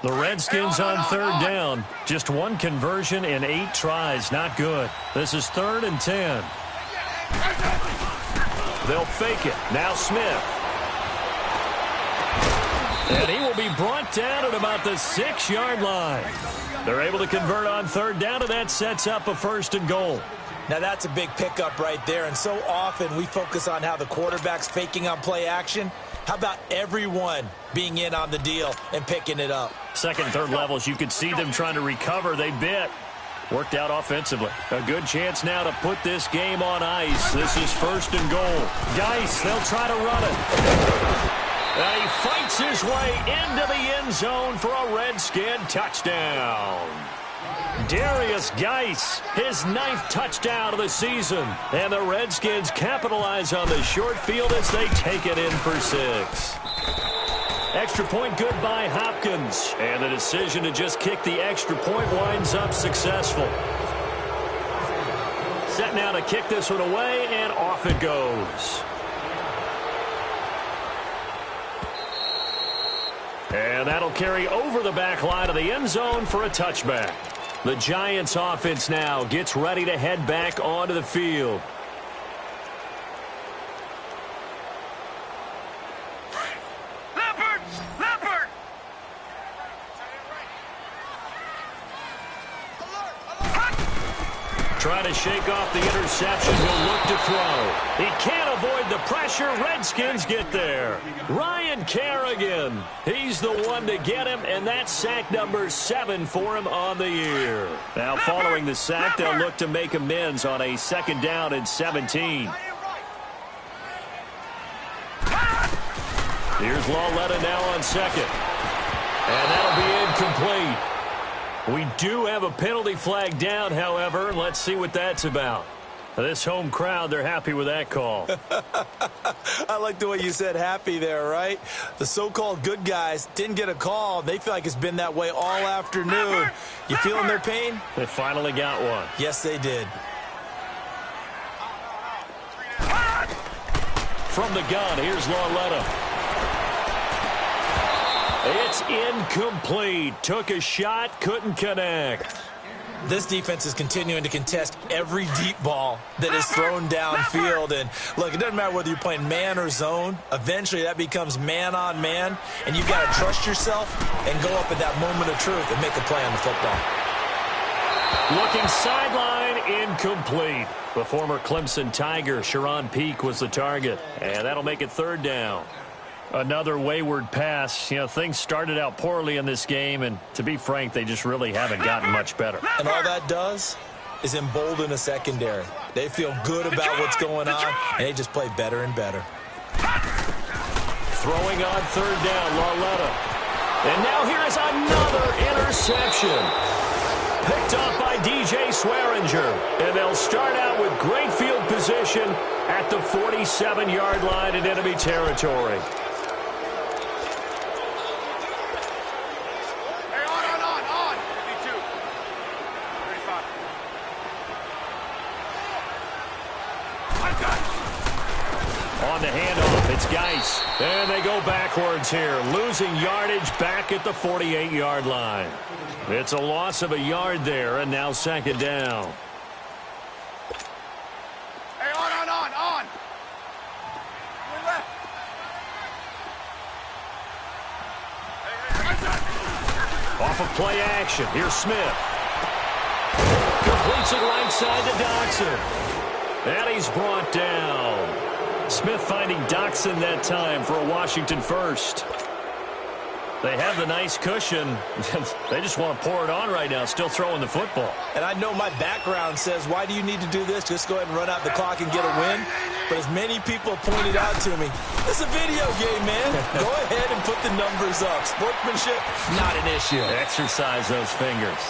The Redskins on third down. Just one conversion in 8 tries. Not good. This is 3rd and 10. They'll fake it. Now Smith. And he will be brought down at about the 6-yard line. They're able to convert on third down, and that sets up a 1st and goal. Now that's a big pickup right there, and so often we focus on how the quarterback's faking on play action. How about everyone being in on the deal and picking it up? Second and third levels, you could see them trying to recover. They bit. Worked out offensively. A good chance now to put this game on ice. This is 1st and goal. Geis, they'll try to run it. And he fights his way into the end zone for a Redskin touchdown. Darius Geis, his 9th touchdown of the season. And the Redskins capitalize on the short field as they take it in for 6. Extra point good by Hopkins. And the decision to just kick the extra point winds up successful. Set now to kick this one away, and off it goes. And that'll carry over the back line of the end zone for a touchback. The Giants offense now gets ready to head back onto the field. Leopard! Trying to shake off the interception. He'll look to throw. He can't avoid the pressure. Redskins get there. Ryan Kerrigan. He's the one to get him, and that's sack number 7 for him on the year. Now, following the sack, they'll look to make amends on a 2nd down and 17. Here's LaLetta now on 2nd. And that'll be incomplete. We do have a penalty flag down, however. Let's see what that's about. This home crowd, they're happy with that call. I like the way you said happy there, right? The so-called good guys didn't get a call. They feel like it's been that way all afternoon. You feeling their pain? They finally got one. Yes, they did. From the gun, here's LaLetta. It's incomplete. Took a shot, couldn't connect. This defense is continuing to contest every deep ball that is thrown downfield. And, look, it doesn't matter whether you're playing man or zone. Eventually, that becomes man-on-man. And you've got to trust yourself and go up at that moment of truth and make a play on the football. Looking sideline, incomplete. The former Clemson Tiger, Sharon Peak, was the target. And that'll make it 3rd down. Another wayward pass. You know, things started out poorly in this game, and to be frank, they just really haven't gotten much better. And all that does is embolden a secondary. They feel good about what's going on, and they just play better and better. Throwing on 3rd down, LaLetta. And now here is another interception. Picked off by DJ Swearinger. And they'll start out with great field position at the 47-yard line in enemy territory. On the handoff, it's Geis. And they go backwards here, losing yardage back at the 48-yard line. It's a loss of a yard there, and now 2nd down. Hey, on! Off of play action, here's Smith. Completes it right side to Doxson. And he's brought down. Smith finding Doxson that time for a Washington first. They have the nice cushion. They just want to pour it on right now, still throwing the football. And I know my background says, why do you need to do this? Just go ahead and run out the clock and get a win. But as many people pointed out to me, it's a video game, man. Go ahead and put the numbers up. Sportsmanship, not an issue. Exercise those fingers.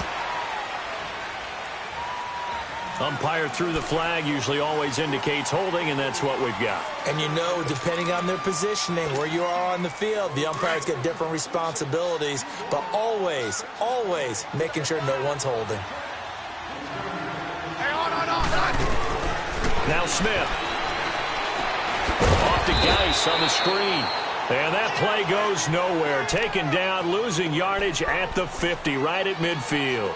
Umpire threw the flag, usually always indicates holding, and that's what we've got. And you know, depending on their positioning, where you are on the field, the umpires get different responsibilities, but always, always making sure no one's holding. Now Smith. Off to Geis on the screen. And that play goes nowhere. Taken down, losing yardage at the 50, right at midfield.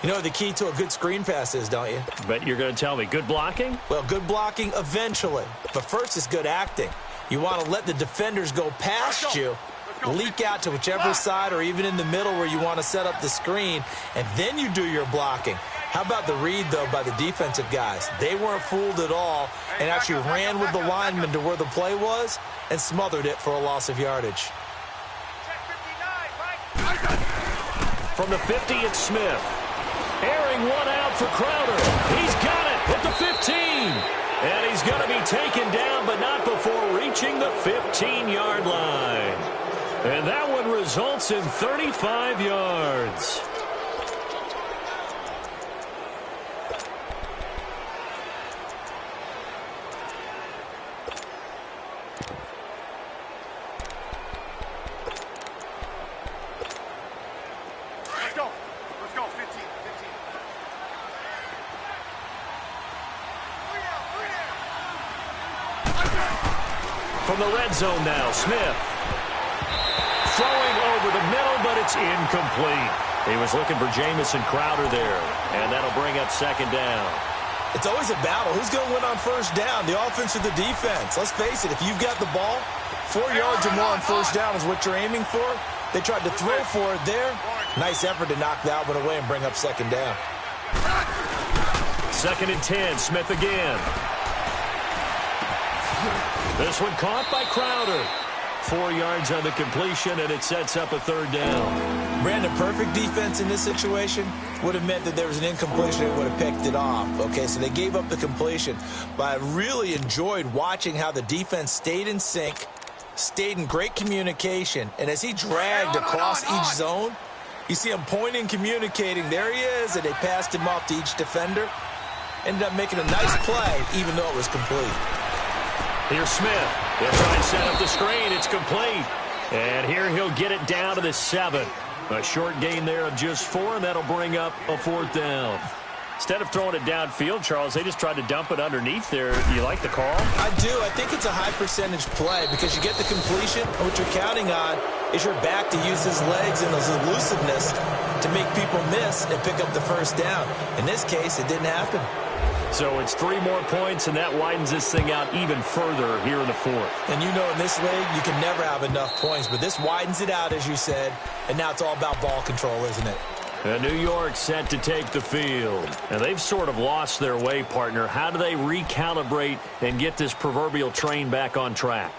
You know what the key to a good screen pass is, don't you? Bet you're going to tell me good blocking? Well, good blocking eventually. But first is good acting. You want to let the defenders go past you, leak out to whichever side or even in the middle where you want to set up the screen, and then you do your blocking. How about the read, though, by the defensive guys? They weren't fooled at all and actually ran with the lineman to where the play was and smothered it for a loss of yardage. From the 50, it's Smith. Airing one out for Crowder. He's got it at the 15. And he's going to be taken down, but not before reaching the 15-yard line. And that one results in 35 yards. From the red zone now, Smith. Throwing over the middle, but it's incomplete. He was looking for Jamison Crowder there, and that'll bring up second down. It's always a battle. Who's going to win on first down, the offense or the defense? Let's face it, if you've got the ball, 4 yards or more on first down is what you're aiming for. They tried to throw for it there. Nice effort to knock that one away and bring up second down. 2nd and 10, Smith again. This one caught by Crowder. 4 yards on the completion, and it sets up a third down. Brandon, perfect defense in this situation would have meant that there was an incompletion and would have picked it off. Okay, so they gave up the completion. But I really enjoyed watching how the defense stayed in sync, stayed in great communication, and as he dragged across each zone, you see him pointing, communicating. There he is, and they passed him off to each defender. Ended up making a nice play, even though it was complete. Here's Smith. They'll try and set up the screen. It's complete. And here he'll get it down to the 7. A short gain there of just 4, and that'll bring up a 4th down. Instead of throwing it downfield, Charles, they just tried to dump it underneath there. You like the call? I do. I think it's a high percentage play because you get the completion, and what you're counting on is your back to use his legs and his elusiveness to make people miss and pick up the first down. In this case, it didn't happen. So it's 3 more points, and that widens this thing out even further here in the 4th. And you know in this league, you can never have enough points, but this widens it out, as you said, and now it's all about ball control, isn't it? And New York set to take the field. And they've sort of lost their way, partner. How do they recalibrate and get this proverbial train back on track?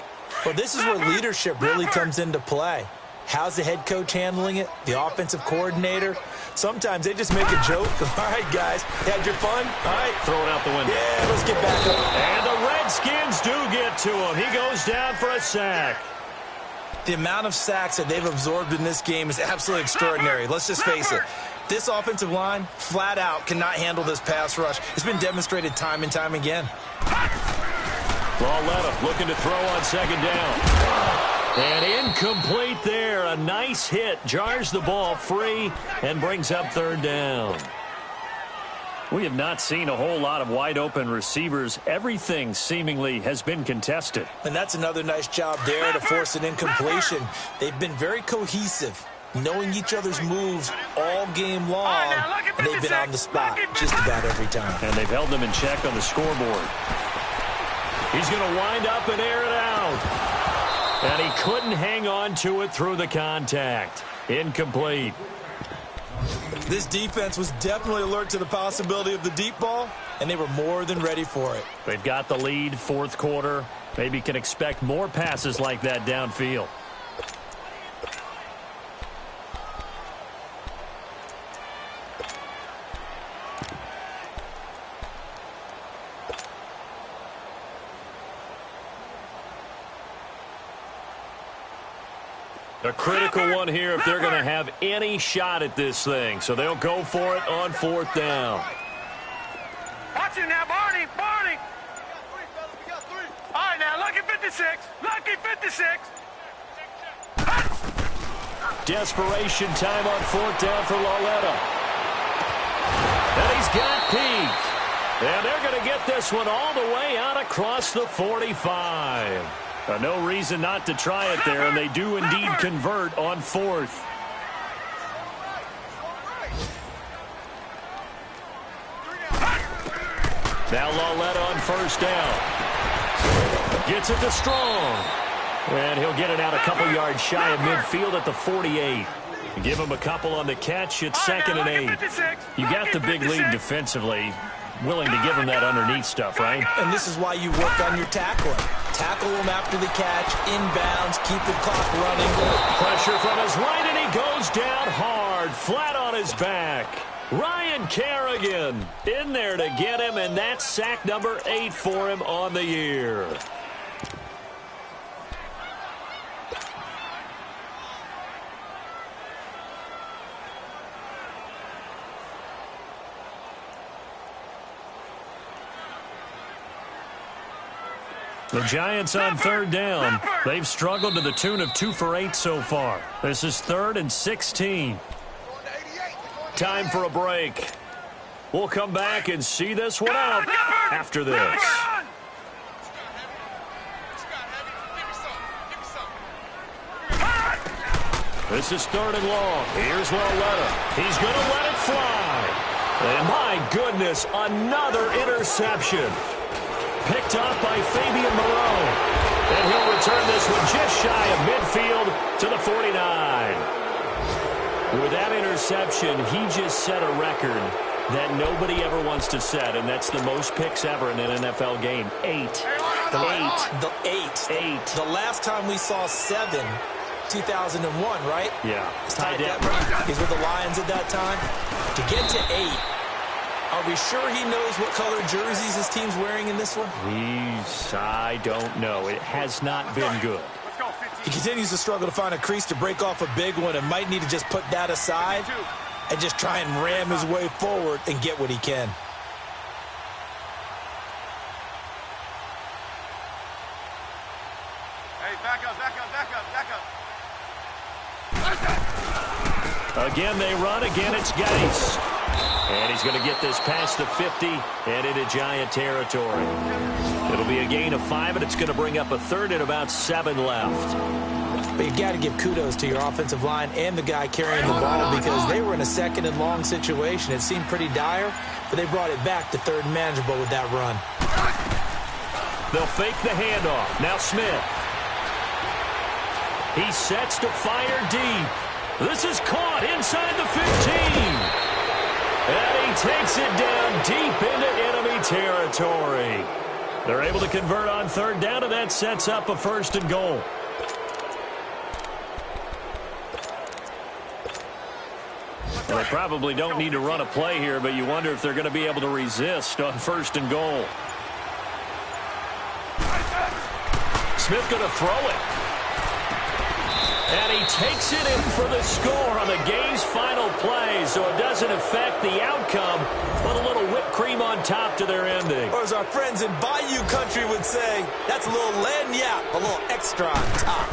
Well, this is where leadership really comes into play. How's the head coach handling it? The offensive coordinator? Sometimes they just make a joke. All right, guys, had your fun? All right. Throw it out the window. Yeah, let's get back up. And the Redskins do get to him. He goes down for a sack. The amount of sacks that they've absorbed in this game is absolutely extraordinary. Let's just face it. This offensive line, flat out, cannot handle this pass rush. It's been demonstrated time and time again. Lauletta looking to throw on second down. And incomplete there. A nice hit. Jars the ball free and brings up third down. We have not seen a whole lot of wide-open receivers. Everything seemingly has been contested. And that's another nice job there to force an incompletion. They've been very cohesive, knowing each other's moves all game long, and they've been on the spot just about every time. And they've held them in check on the scoreboard. He's going to wind up and air it out. And he couldn't hang on to it through the contact. Incomplete. This defense was definitely alert to the possibility of the deep ball, and they were more than ready for it. They've got the lead, 4th quarter. Maybe can expect more passes like that downfield. A critical one here if they're going to have any shot at this thing. So they'll go for it on 4th down. you now, Barney. Barney. We got three. All right, now, lucky 56. Lucky 56. Desperation time on fourth down for Lauletta. And he's got Pete. And they're going to get this one all the way out across the 45. No reason not to try it there, and they do indeed convert on fourth. Now Lauletta on first down. Gets it to Strong. And he'll get it out a couple yards shy of midfield at the 48. Give him a couple on the catch. It's 2nd and 8. You got the big lead defensively. Willing to give him that underneath stuff, right? And this is why you work on your tackling. Tackle him after the catch, inbounds, keep the clock running. Pressure from his right, and he goes down hard, flat on his back. Ryan Kerrigan in there to get him, and that's sack number 8 for him on the year. The Giants on third down. They've struggled to the tune of 2 for 8 so far. This is 3rd and 16. Time for a break. We'll come back and see this one out after this. This is 3rd and long. Here's Lauletta. He's going to let it fly. And my goodness, another interception. Picked off by Fabian Moreau. And he'll return this one just shy of midfield to the 49. With that interception, he just set a record that nobody ever wants to set, and that's the most picks ever in an NFL game. 8. The last time we saw 7, 2001, right? Yeah. Ty Detmer. He's with the Lions at that time. To get to 8. Are we sure he knows what color jerseys his team's wearing in this one? I don't know. It has not been good. He continues to struggle to find a crease to break off a big one and might need to just put that aside and just try and ram his way forward and get what he can. Hey, back up. Again, they run. Again, it's Geis. And he's going to get this past the 50 and into Giant territory. It'll be a gain of 5, and it's going to bring up a 3rd and about 7 left. But you've got to give kudos to your offensive line and the guy carrying the ball because they were in a 2nd and long situation. It seemed pretty dire, but they brought it back to 3rd and manageable with that run. They'll fake the handoff. Now Smith. He sets to fire deep. This is caught inside the 15. And he takes it down deep into enemy territory. They're able to convert on 3rd down, and that sets up a 1st and goal. Well, they probably don't need to run a play here, but you wonder if they're going to be able to resist on 1st and goal. Smith going to throw it. And he takes it in for the score on the game's final play, so it doesn't affect the outcome, but a little whipped cream on top to their ending. Or as our friends in Bayou Country would say, that's a little lagniappe, a little extra on top.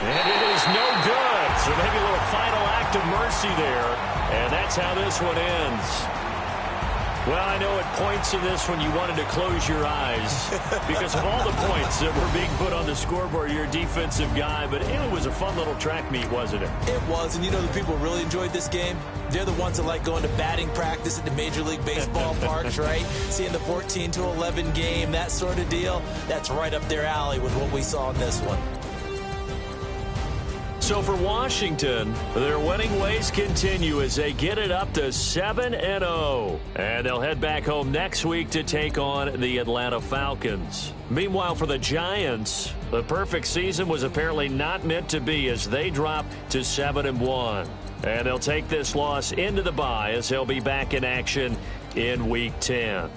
And it is no good, so maybe a little final act of mercy there, and that's how this one ends. Well, I know at points in this one you wanted to close your eyes because of all the points that were being put on the scoreboard. You're a defensive guy, but it was a fun little track meet, wasn't it? It was, and you know the people who really enjoyed this game? They're the ones that like going to batting practice at the Major League Baseball parks, right? Seeing the 14-11 game, that sort of deal. That's right up their alley with what we saw in this one. So for Washington, their winning ways continue as they get it up to 7-0. And they'll head back home next week to take on the Atlanta Falcons. Meanwhile, for the Giants, the perfect season was apparently not meant to be as they drop to 7-1. And they'll take this loss into the bye as they'll be back in action in Week 10.